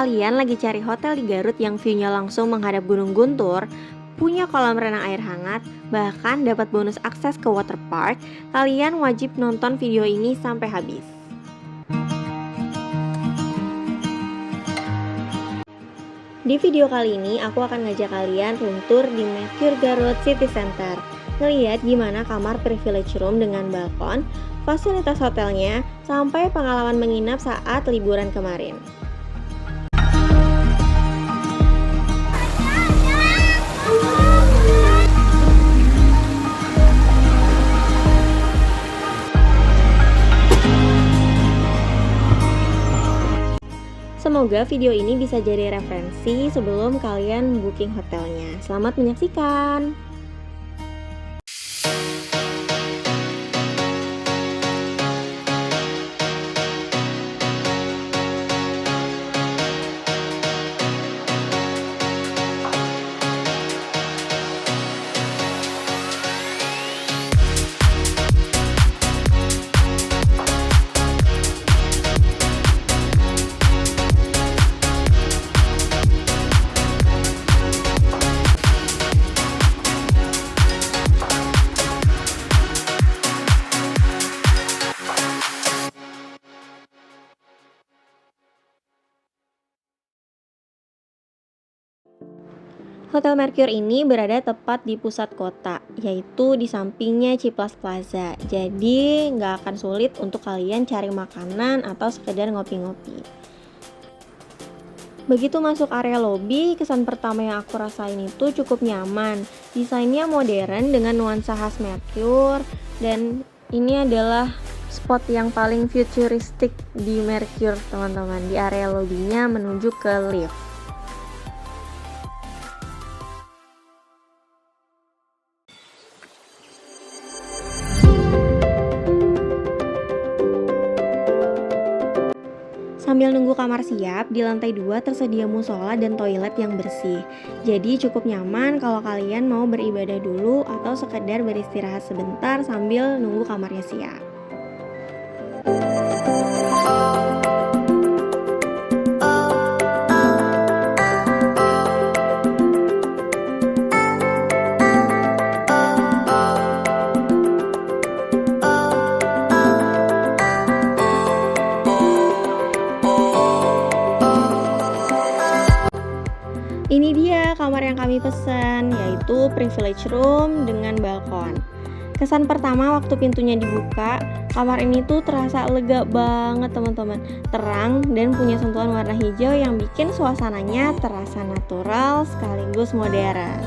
kalian lagi cari hotel di Garut yang view-nya langsung menghadap Gunung Guntur, punya kolam renang air hangat, bahkan dapat bonus akses ke waterpark, kalian wajib nonton video ini sampai habis. Di video kali ini aku akan ngajak kalian room tour di Mercure Garut City Center. Ngeliat gimana kamar privilege room dengan balkon, fasilitas hotelnya, sampai pengalaman menginap saat liburan kemarin. Semoga video ini bisa jadi referensi sebelum kalian booking hotelnya. Selamat menyaksikan! Hotel Mercure ini berada tepat di pusat kota, yaitu di sampingnya Ciplast Plaza. Jadi nggak akan sulit untuk kalian cari makanan atau sekedar ngopi-ngopi. Begitu masuk area lobi, kesan pertama yang aku rasain itu cukup nyaman. Desainnya modern dengan nuansa khas Mercure, dan ini adalah spot yang paling futuristik di Mercure, teman-teman. Di area lobinya menuju ke lift. Sambil nunggu kamar siap, di lantai 2 tersedia musola dan toilet yang bersih. Jadi cukup nyaman kalau kalian mau beribadah dulu atau sekedar beristirahat sebentar sambil nunggu kamarnya siap. Ini dia kamar yang kami pesan, yaitu privilege room dengan balkon. Kesan pertama waktu pintunya dibuka, kamar ini tuh terasa lega banget teman-teman. Terang dan punya sentuhan warna hijau yang bikin suasananya terasa natural sekaligus modern.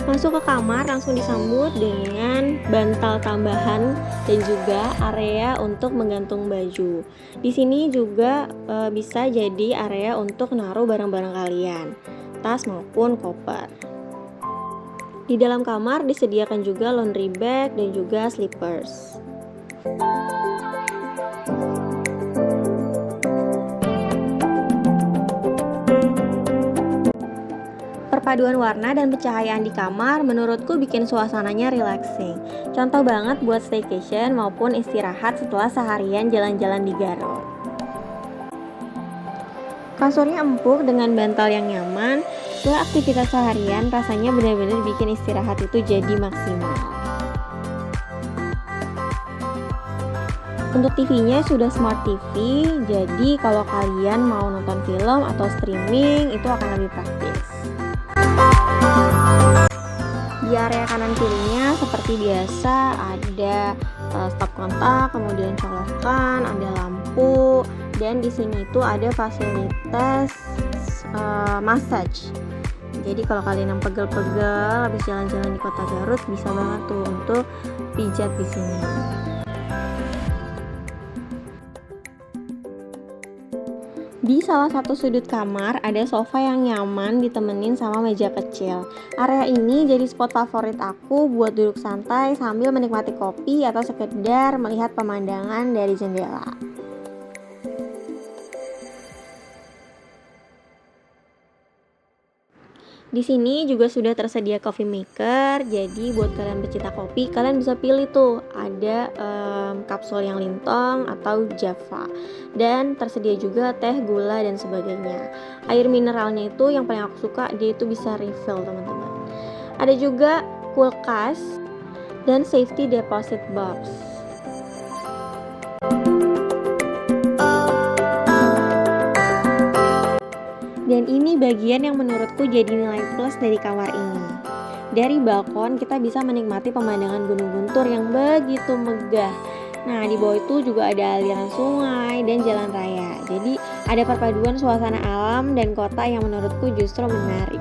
Masuk ke kamar langsung disambut dengan bantal tambahan dan juga area untuk menggantung baju. Di sini juga bisa jadi area untuk naruh barang-barang kalian, tas maupun koper. Di dalam kamar disediakan juga laundry bag dan juga slippers. Perpaduan warna dan pencahayaan di kamar menurutku bikin suasananya relaxing. Contoh banget buat staycation maupun istirahat setelah seharian jalan-jalan di Garut. Kasurnya empuk dengan bantal yang nyaman. Setelah aktivitas seharian, rasanya benar-benar bikin istirahat itu jadi maksimal. Untuk TV-nya sudah Smart TV, jadi kalau kalian mau nonton film atau streaming itu akan lebih praktis. Di area kanan kirinya seperti biasa ada stop kontak, kemudian colokan, ada lampu, dan di sini itu ada fasilitas massage. Jadi kalau kalian yang pegel-pegel habis jalan-jalan di kota Garut bisa banget tuh untuk pijat di sini. Di salah satu sudut kamar ada sofa yang nyaman ditemenin sama meja kecil. Area ini jadi spot favorit aku buat duduk santai sambil menikmati kopi atau sekedar melihat pemandangan dari jendela. Di sini juga sudah tersedia coffee maker, jadi buat kalian pecinta kopi, kalian bisa pilih tuh ada kapsul yang lintong atau java. Dan tersedia juga teh, gula dan sebagainya. Air mineralnya itu yang paling aku suka, dia itu bisa refill teman-teman. Ada juga kulkas dan safety deposit box. Dan ini bagian yang menurutku jadi nilai plus dari kamar ini. Dari balkon kita bisa menikmati pemandangan Gunung Guntur yang begitu megah. Nah, di bawah itu juga ada aliran sungai dan jalan raya. Jadi ada perpaduan suasana alam dan kota yang menurutku justru menarik.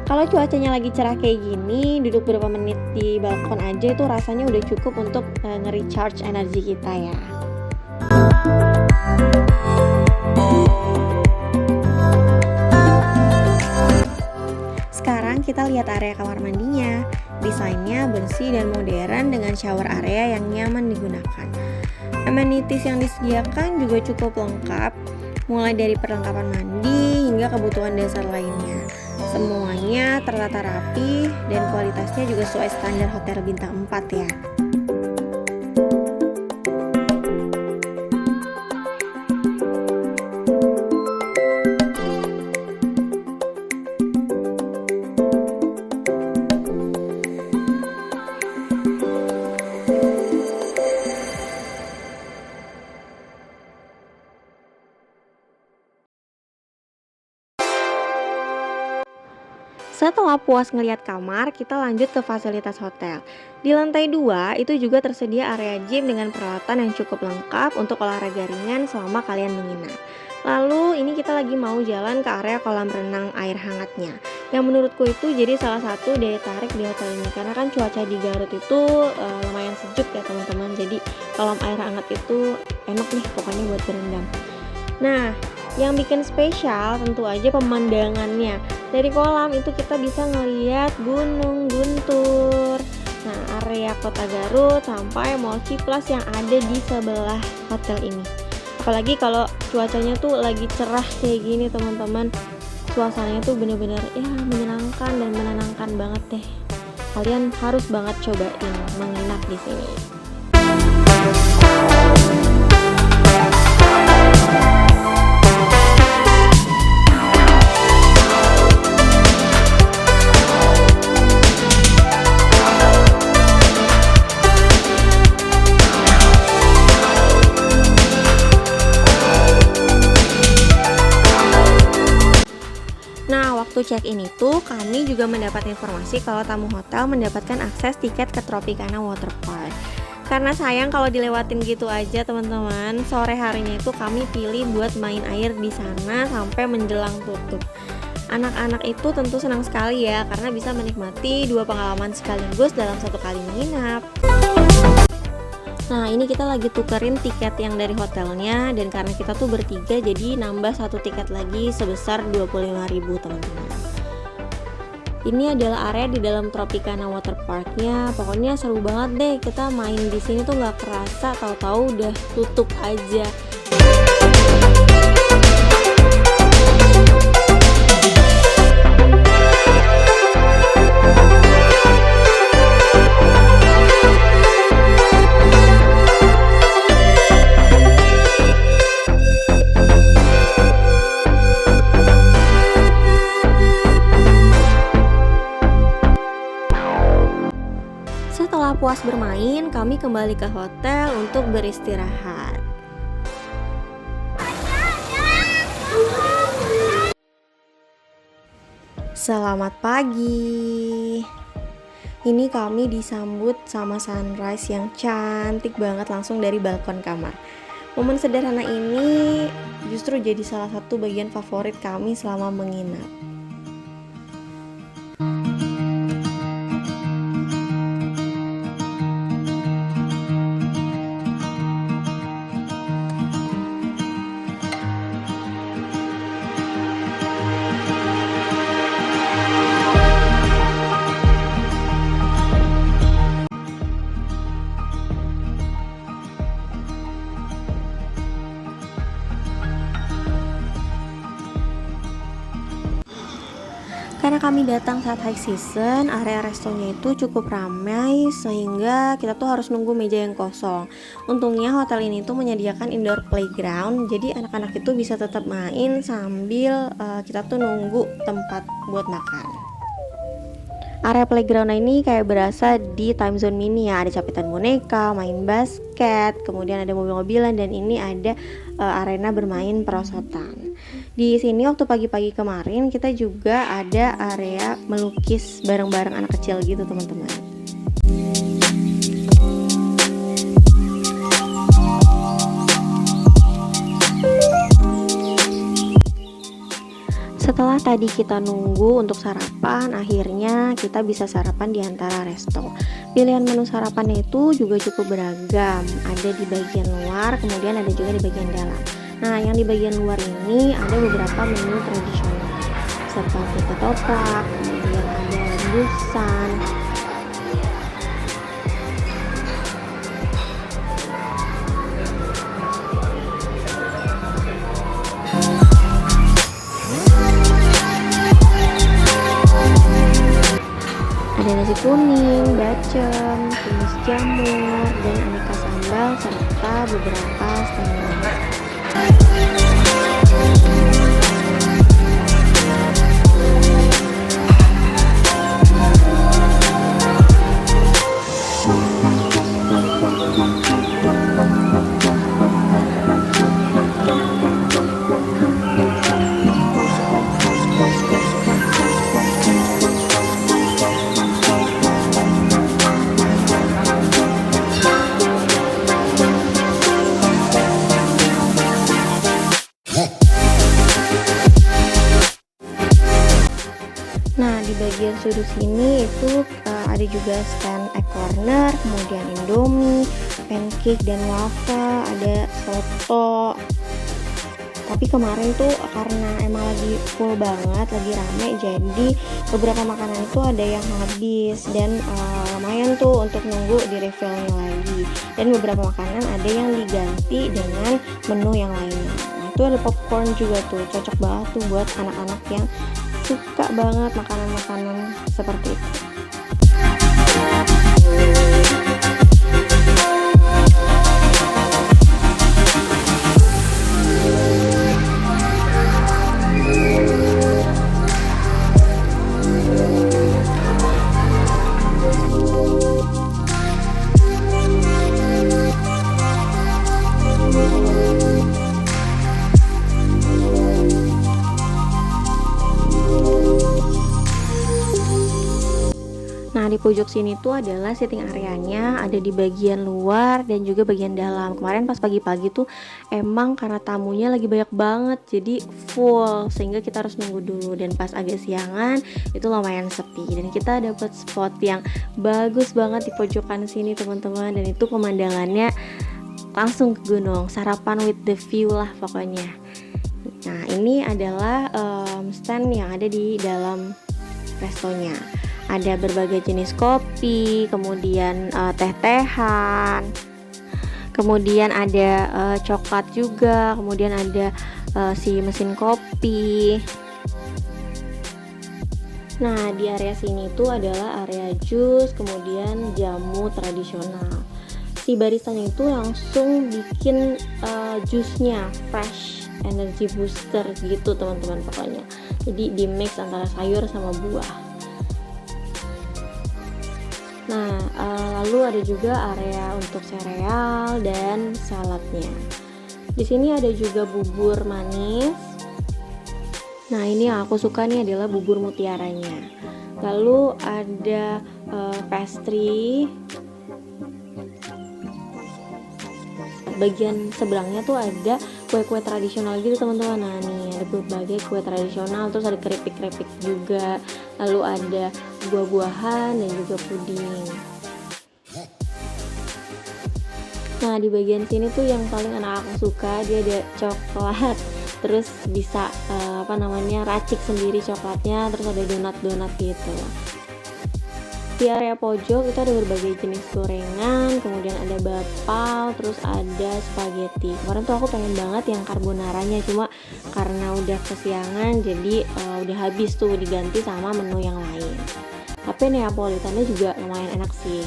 Kalau cuacanya lagi cerah kayak gini, duduk beberapa menit di balkon aja itu rasanya udah cukup untuk nge-recharge energi kita ya. Sekarang kita lihat area kamar mandinya. Desainnya bersih dan modern dengan shower area yang nyaman digunakan. Amenities yang disediakan juga cukup lengkap, mulai dari perlengkapan mandi hingga kebutuhan dasar lainnya. Semuanya tertata rapi dan kualitasnya juga sesuai standar hotel bintang 4 ya. Setelah puas ngeliat kamar, kita lanjut ke fasilitas hotel. Di lantai 2 itu juga tersedia area gym dengan peralatan yang cukup lengkap untuk olahraga ringan selama kalian menginap. Lalu ini kita lagi mau jalan ke area kolam renang air hangatnya, yang menurutku itu jadi salah satu daya tarik di hotel ini, karena kan cuaca di Garut itu lumayan sejuk ya teman-teman. Jadi kolam air hangat itu enak nih pokoknya buat berendam. Nah, yang bikin spesial tentu aja pemandangannya. Dari kolam itu kita bisa ngeliat Gunung Guntur. Nah, area kota Garut sampai Mall Ciplus yang ada di sebelah hotel ini. Apalagi kalau cuacanya tuh lagi cerah kayak gini teman-teman. Suasananya tuh bener-bener ya menyenangkan dan menenangkan banget deh. Kalian harus banget cobain menginap di sini. Waktu check-in itu kami juga mendapat informasi kalau tamu hotel mendapatkan akses tiket ke Tropicana Water Park. Karena sayang kalau dilewatin gitu aja teman-teman, sore harinya itu kami pilih buat main air di sana sampai menjelang tutup. Anak-anak itu tentu senang sekali ya, karena bisa menikmati dua pengalaman sekaligus dalam satu kali menginap. Nah, ini kita lagi tukerin tiket yang dari hotelnya, dan karena kita tuh bertiga jadi nambah satu tiket lagi sebesar 25.000 teman-teman. Ini adalah area di dalam Tropicana Water Park-nya. Pokoknya seru banget deh, kita main di sini tuh nggak kerasa, tahu-tahu udah tutup aja. Setelah puas bermain, kami kembali ke hotel untuk beristirahat. Selamat pagi. Ini kami disambut sama sunrise yang cantik banget langsung dari balkon kamar. Momen sederhana ini justru jadi salah satu bagian favorit kami selama menginap. Karena kami datang saat high season, area restonya itu cukup ramai sehingga kita tuh harus nunggu meja yang kosong. Untungnya hotel ini tuh menyediakan indoor playground, jadi anak-anak itu bisa tetap main sambil kita tuh nunggu tempat buat makan. Area playground ini kayak berasa di time zone mini ya, ada capitan boneka, main basket, kemudian ada mobil-mobilan dan ini ada arena bermain perosotan. Di sini waktu pagi-pagi kemarin kita juga ada area melukis bareng-bareng anak kecil gitu teman-teman. Setelah tadi kita nunggu untuk sarapan, akhirnya kita bisa sarapan di antara resto. Pilihan menu sarapannya itu juga cukup beragam. Ada di bagian luar, kemudian ada juga di bagian dalam. Nah, yang di bagian luar ini ada beberapa menu tradisional, seperti ketoprak, kemudian ada rebusan. Ada nasi kuning, bacem, tumis jamur, dan aneka sambal serta beberapa stand. Nah, di bagian sudut sini itu ada juga stand egg corner, kemudian indomie, pancake dan waffle, ada soto. Tapi kemarin tuh karena emang lagi full banget, lagi rame, jadi beberapa makanan itu ada yang habis dan lumayan tuh untuk nunggu di refillnya lagi. Dan beberapa makanan ada yang diganti dengan menu yang lainnya. Nah, itu ada popcorn juga tuh, cocok banget tuh buat anak-anak yang suka banget makanan-makanan seperti itu. Nah, di pojok sini tuh adalah sitting areanya, ada di bagian luar dan juga bagian dalam. Kemarin pas pagi-pagi tuh emang karena tamunya lagi banyak banget, jadi full sehingga kita harus nunggu dulu. Dan pas agak siangan itu lumayan sepi dan kita dapat spot yang bagus banget di pojokan sini teman-teman, dan itu pemandangannya langsung ke gunung, sarapan with the view lah pokoknya. Nah, ini adalah stand yang ada di dalam restonya. Ada berbagai jenis kopi, kemudian teh-tehan, kemudian ada coklat juga, kemudian ada si mesin kopi. Nah, di area sini itu adalah area jus, kemudian jamu tradisional. Si baristanya itu langsung bikin jusnya fresh, energy booster gitu teman-teman pokoknya. Jadi di mix antara sayur sama buah. Nah, lalu ada juga area untuk sereal dan saladnya. Di sini ada juga bubur manis. Nah, ini yang aku suka nih adalah bubur mutiaranya. Lalu ada pastry. Bagian seberangnya tuh ada kue-kue tradisional gitu teman-teman. Nah, nih ada berbagai kue tradisional, terus ada keripik-keripik juga. Lalu ada buah-buahan dan juga puding. Nah, di bagian sini tuh yang paling anak aku suka, dia ada coklat, terus bisa racik sendiri coklatnya, terus ada donat-donat gitu. Di area pojok itu ada berbagai jenis gorengan, kemudian ada bapau, terus ada spaghetti. Kemarin tuh aku pengen banget yang carbonaranya, cuma karena udah kesiangan jadi udah habis tuh, diganti sama menu yang lain. Tapi Neapolitannya juga lumayan enak sih.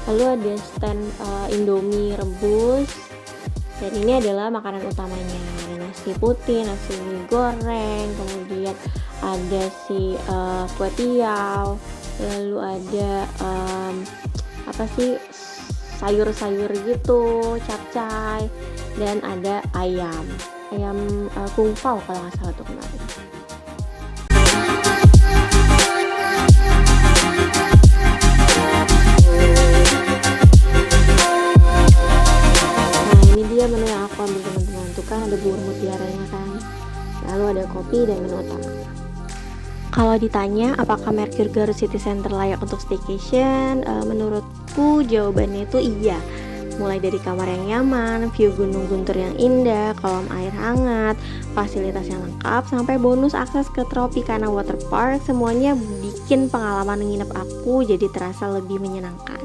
Lalu ada stand Indomie rebus, dan ini adalah makanan utamanya. Ada nasi putih, nasi goreng, kemudian ada si kue tiaw, lalu ada apa sih, sayur-sayur gitu, capcay, dan ada ayam kung pao kalau nggak salah tuh kemarin. Nah, ini dia menu yang aku ambil teman-teman. Tuh kan ada buah mutiaranya kan. Lalu ada kopi dan menu utama. Kalau ditanya apakah Mercure Garut City Center layak untuk staycation, menurutku jawabannya itu iya. Mulai dari kamar yang nyaman, view Gunung Guntur yang indah, kolam air hangat, fasilitas yang lengkap, sampai bonus akses ke Tropicana Water Park, semuanya bikin pengalaman menginap aku jadi terasa lebih menyenangkan.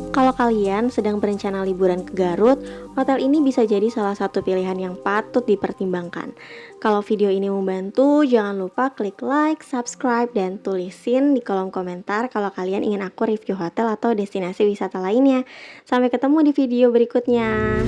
Kalau kalian sedang berencana liburan ke Garut, hotel ini bisa jadi salah satu pilihan yang patut dipertimbangkan. Kalau video ini membantu, jangan lupa klik like, subscribe, dan tulisin di kolom komentar kalau kalian ingin aku review hotel atau destinasi wisata lainnya. Sampai ketemu di video berikutnya.